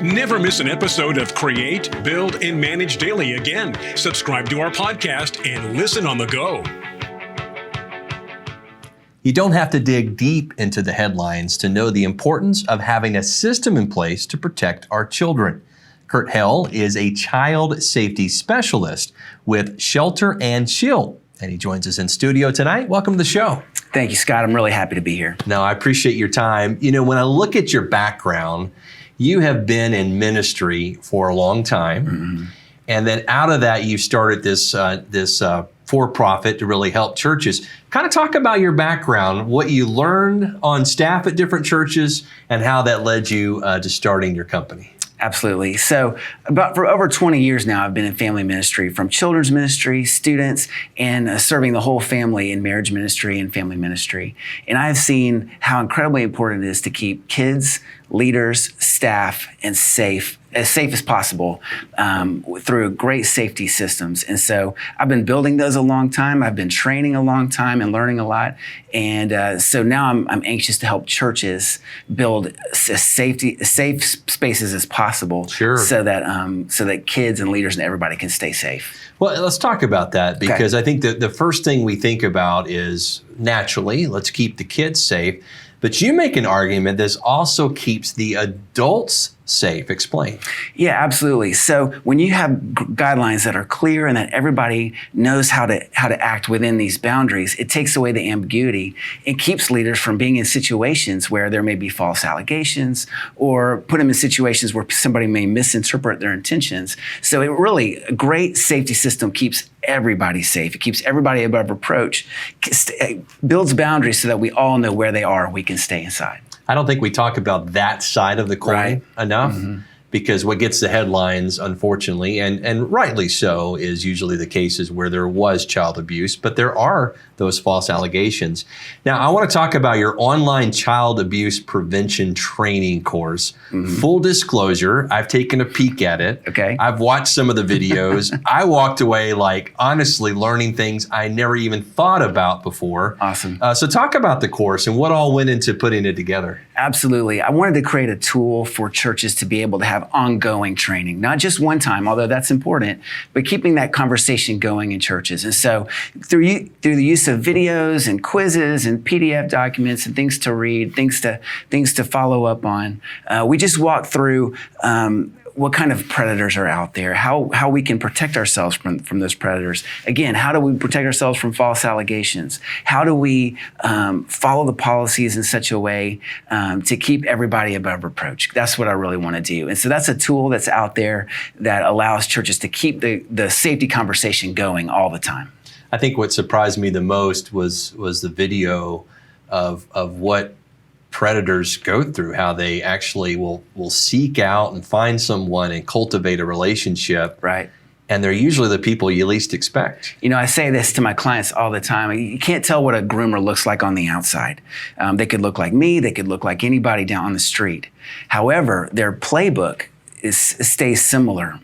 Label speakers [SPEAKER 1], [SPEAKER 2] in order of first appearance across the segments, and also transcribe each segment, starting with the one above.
[SPEAKER 1] Never miss an episode of Create, Build, and Manage Daily again. Subscribe to our podcast and listen on the go.
[SPEAKER 2] You don't have to dig deep into the headlines to know the importance of having a system in place to protect our children. Curt Hale is a child safety specialist with Shelter and Shield, and he joins us in studio tonight. Welcome to the show.
[SPEAKER 3] Thank you, Scott. I'm really happy to be here.
[SPEAKER 2] No, I appreciate your time. You know, when I look at your background, you have been in ministry for a long time. Mm-hmm. And then out of that, you started this for-profit to really help churches. Kind of talk about your background, what you learned on staff at different churches, and how that led you to starting your company.
[SPEAKER 3] Absolutely. So for over 20 years now, I've been in family ministry, from children's ministry, students, and serving the whole family in marriage ministry and family ministry. And I've seen how incredibly important it is to keep kids, leaders, staff, and as safe as possible through great safety systems. And so I've been building those a long time. I've been training a long time and learning a lot. And so now I'm anxious to help churches build as safe spaces as possible,
[SPEAKER 2] sure,
[SPEAKER 3] so that kids and leaders and everybody can stay safe.
[SPEAKER 2] Well, let's talk about that, because I think that the first thing we think about is, naturally, let's keep the kids safe. But you make an argument this also keeps the adults safe. Explain.
[SPEAKER 3] Yeah, absolutely. So when you have guidelines that are clear and that everybody knows how to act within these boundaries, it takes away the ambiguity. It keeps leaders from being in situations where there may be false allegations, or put them in situations where somebody may misinterpret their intentions. So a great safety system keeps everybody safe. It keeps everybody above reproach, builds boundaries so that we all know where they are and we can stay inside.
[SPEAKER 2] I don't think we talk about that side of the coin enough, mm-hmm, because what gets the headlines, unfortunately, and rightly so, is usually the cases where there was child abuse, but there are those false allegations. Now, I want to talk about your online child abuse prevention training course. Mm-hmm. Full disclosure, I've taken a peek at it.
[SPEAKER 3] Okay.
[SPEAKER 2] I've watched some of the videos. I walked away honestly learning things I never even thought about before.
[SPEAKER 3] Awesome.
[SPEAKER 2] So talk about the course and what all went into putting it together.
[SPEAKER 3] Absolutely. I wanted to create a tool for churches to be able to have ongoing training, not just one time, although that's important, but keeping that conversation going in churches. And so through the use of videos and quizzes and PDF documents and things to read, things to follow up on, we just walked through what kind of predators are out there, how we can protect ourselves from those predators. Again, how do we protect ourselves from false allegations? How do we follow the policies in such a way to keep everybody above reproach? That's what I really want to do. And so that's a tool that's out there that allows churches to keep the safety conversation going all the time.
[SPEAKER 2] I think what surprised me the most was the video of what predators go through, how they actually will seek out and find someone and cultivate a relationship.
[SPEAKER 3] Right.
[SPEAKER 2] And they're usually the people you least expect.
[SPEAKER 3] You know, I say this to my clients all the time. You can't tell what a groomer looks like on the outside. They could look like me. They could look like anybody down on the street. However, their playbook stays similar,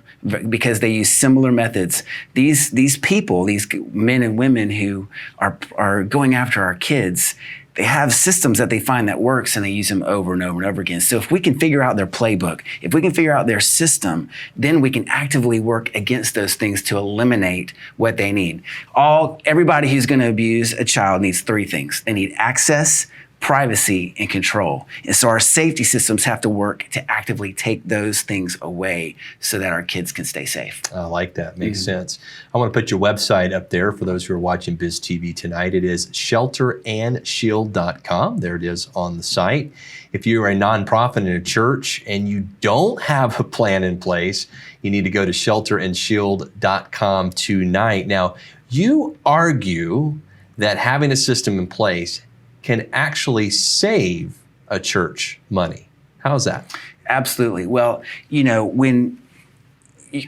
[SPEAKER 3] because they use similar methods. These people, these men and women who are going after our kids, they have systems that they find that works, and they use them over and over and over again. So if we can figure out their playbook, if we can figure out their system, then we can actively work against those things to eliminate what they need. Everybody who's going to abuse a child needs three things. They need access, privacy, and control. And so our safety systems have to work to actively take those things away so that our kids can stay safe.
[SPEAKER 2] I like that. Makes sense. I want to put your website up there for those who are watching BizTV tonight. It is shelterandshield.com. There it is on the site. If you're a nonprofit in a church and you don't have a plan in place, you need to go to shelterandshield.com tonight. Now, you argue that having a system in place can actually save a church money. How's that?
[SPEAKER 3] Absolutely. Well, you know, when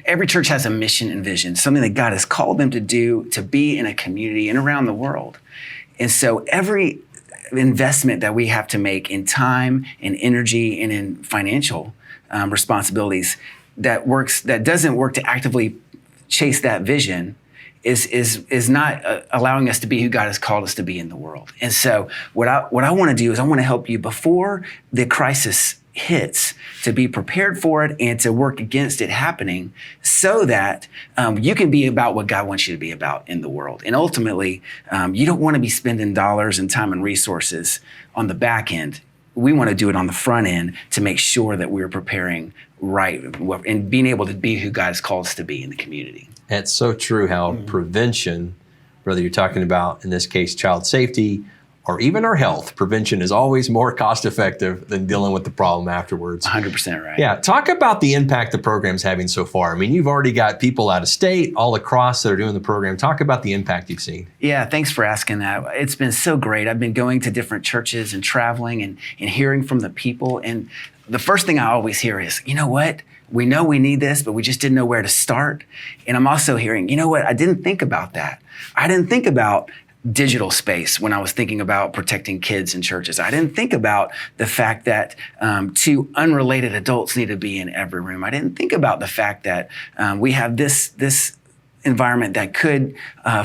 [SPEAKER 3] every church has a mission and vision, something that God has called them to do, to be in a community and around the world. And so every investment that we have to make in time and energy and in financial responsibilities that doesn't work to actively chase that vision is not allowing us to be who God has called us to be in the world. And so what I want to do is I want to help you before the crisis hits, to be prepared for it and to work against it happening so that you can be about what God wants you to be about in the world. And ultimately, you don't want to be spending dollars and time and resources on the back end. We want to do it on the front end to make sure that we're preparing right and being able to be who God has called us to be in the community.
[SPEAKER 2] It's so true how prevention, whether you're talking about, in this case, child safety, or even our health, prevention is always more cost effective than dealing with the problem afterwards.
[SPEAKER 3] 100% right.
[SPEAKER 2] Yeah, talk about the impact the program's having so far. I mean, you've already got people out of state, all across that are doing the program. Talk about the impact you've seen.
[SPEAKER 3] Yeah, thanks for asking that. It's been so great. I've been going to different churches and traveling and hearing from the people. And the first thing I always hear is, you know what? We know we need this, but we just didn't know where to start. And I'm also hearing, you know what? I didn't think about that. I didn't think about digital space when I was thinking about protecting kids in churches. I didn't think about the fact that two unrelated adults need to be in every room. I didn't think about the fact that we have this environment that could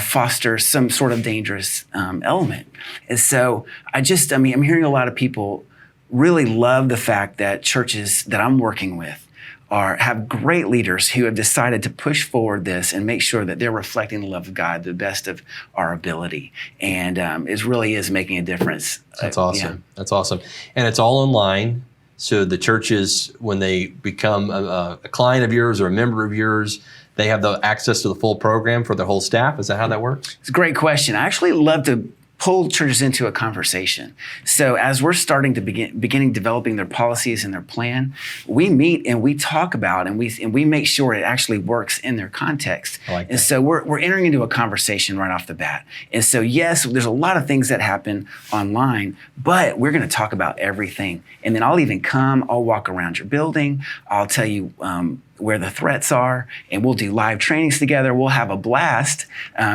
[SPEAKER 3] foster some sort of dangerous element. And so I'm hearing a lot of people really love the fact that churches that I'm working with have great leaders who have decided to push forward this and make sure that they're reflecting the love of God to the best of our ability. And it really is making a difference.
[SPEAKER 2] That's awesome. Yeah. That's awesome. And it's all online. So the churches, when they become a client of yours or a member of yours, they have the access to the full program for their whole staff. Is that how that works?
[SPEAKER 3] It's a great question. I actually love to pull churches into a conversation. So as we're starting to beginning developing their policies and their plan, we meet and we talk about and we make sure it actually works in their context.
[SPEAKER 2] I like that.
[SPEAKER 3] And so we're entering into a conversation right off the bat. And so yes, there's a lot of things that happen online, but we're going to talk about everything. And then I'll walk around your building. I'll tell you where the threats are, and we'll do live trainings together. We'll have a blast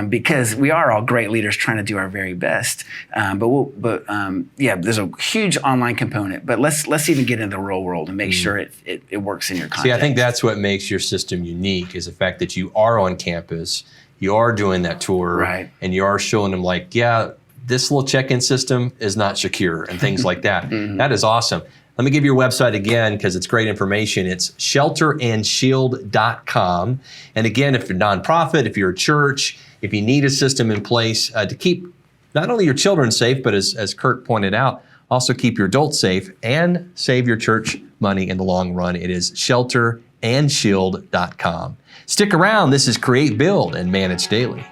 [SPEAKER 3] because we are all great leaders trying to do our very best. There's a huge online component. But let's even get into the real world and make sure it works in your context.
[SPEAKER 2] See, I think that's what makes your system unique is the fact that you are on campus, you are doing that tour,
[SPEAKER 3] right,
[SPEAKER 2] and you are showing them like, yeah, this little check-in system is not secure and things like that. That is awesome. Let me give you your website again because it's great information. It's shelterandshield.com. And again, if you're a nonprofit, if you're a church, if you need a system in place to keep not only your children safe, but as Curt pointed out, also keep your adults safe and save your church money in the long run, it is shelterandshield.com. Stick around. This is Create, Build, and Manage Daily.